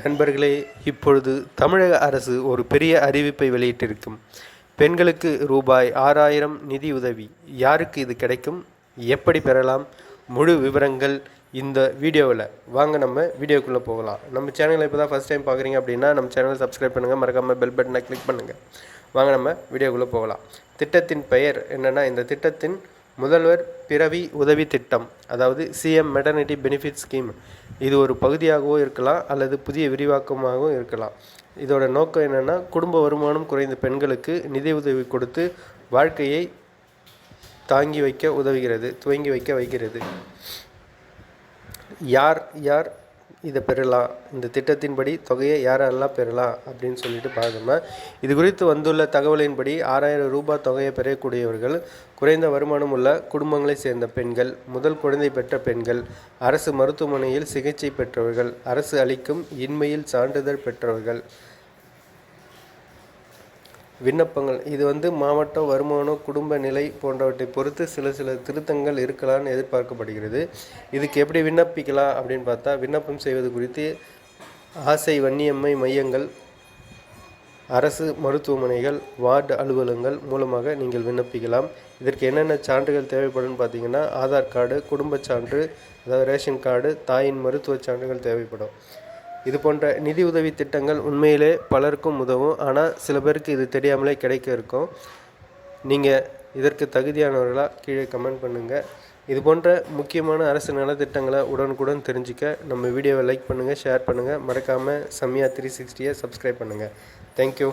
நண்பர்களே, இப்பொழுது தமிழக அரசு ஒரு பெரிய அறிவிப்பை வெளியிட்டிருக்கும். பெண்களுக்கு ரூபாய் 6,000 நிதியுதவி. யாருக்கு இது கிடைக்கும், எப்படி பெறலாம், முழு விவரங்கள் இந்த வீடியோவில். வாங்க நம்ம வீடியோக்குள்ளே போகலாம். நம்ம சேனலை இப்போ தான் ஃபஸ்ட் டைம் பார்க்குறீங்க அப்படின்னா நம்ம சேனலை சப்ஸ்கிரைப் பண்ணுங்கள், மறக்காமல் பெல் பட்டனை கிளிக் பண்ணுங்கள். வாங்க நம்ம வீடியோக்குள்ளே போகலாம். திட்டத்தின் பெயர் என்னென்னா, இந்த திட்டத்தின் முதல்வர் பிறவி உதவி திட்டம், அதாவது சிஎம் மெட்டர்னிட்டி பெனிஃபிட் ஸ்கீம். இது ஒரு பகுதியாகவும் இருக்கலாம் அல்லது புதிய விரிவாக்கமாகவும் இருக்கலாம். இதோட நோக்கம் என்னென்னா, குடும்ப வருமானம் குறைந்த பெண்களுக்கு நிதி உதவி கொடுத்து வாழ்க்கையை துவங்கி வைக்க வைக்கிறது. யார் யார் இதை பெறலாம், இந்த திட்டத்தின்படி தொகையை யாரெல்லாம் பெறலாம் அப்படின்னு சொல்லிட்டு பார்த்தோம்னா, இது குறித்து வந்துள்ள தகவலின்படி 6,000 ரூபாய் தொகையை பெறக்கூடியவர்கள் குறைந்த வருமானம் உள்ள குடும்பங்களை சேர்ந்த பெண்கள், முதல் குழந்தை பெற்ற பெண்கள், அரசு மருத்துவமனையில் சிகிச்சை பெற்றவர்கள், அரசு அளிக்கும் இன்மையில் சான்றிதழ் பெற்றவர்கள். விண்ணப்பங்கள் இது மாவட்டம், வருமானம், குடும்ப நிலை போன்றவற்றை பொறுத்து சில திருத்தங்கள் இருக்கலாம்னு எதிர்பார்க்கப்படுகிறது. இதுக்கு எப்படி விண்ணப்பிக்கலாம் அப்படின்னு பார்த்தா, விண்ணப்பம் செய்வது குறித்து ஆசை வன்னியம்மை மையங்கள், அரசு மருத்துவமனைகள், வார்டு அலுவலகங்கள் மூலமாக நீங்கள் விண்ணப்பிக்கலாம். இதற்கு என்னென்ன சான்றுகள் தேவைப்படும் பார்த்தீங்கன்னா, ஆதார் கார்டு, குடும்ப சான்று, அதாவது ரேஷன் கார்டு, தாயின் மருத்துவ சான்றுகள் தேவைப்படும். இது போன்ற நிதி உதவி திட்டங்கள் உண்மையிலே பலருக்கும் உதவும். ஆனால் சில பேருக்கு இது தெரியாமலே கிடைக்க இருக்கும். நீங்கள் இதற்கு தகுதியானவர்களாக கீழே கமெண்ட் பண்ணுங்கள். இது போன்ற முக்கியமான அரசு நலத்திட்டங்களை உடனுக்குடன் தெரிஞ்சுக்க நம்ம வீடியோவை லைக் பண்ணுங்கள், ஷேர் பண்ணுங்கள். மறக்காமல் சம்யா 360 சப்ஸ்கிரைப் பண்ணுங்கள். தேங்க்யூ.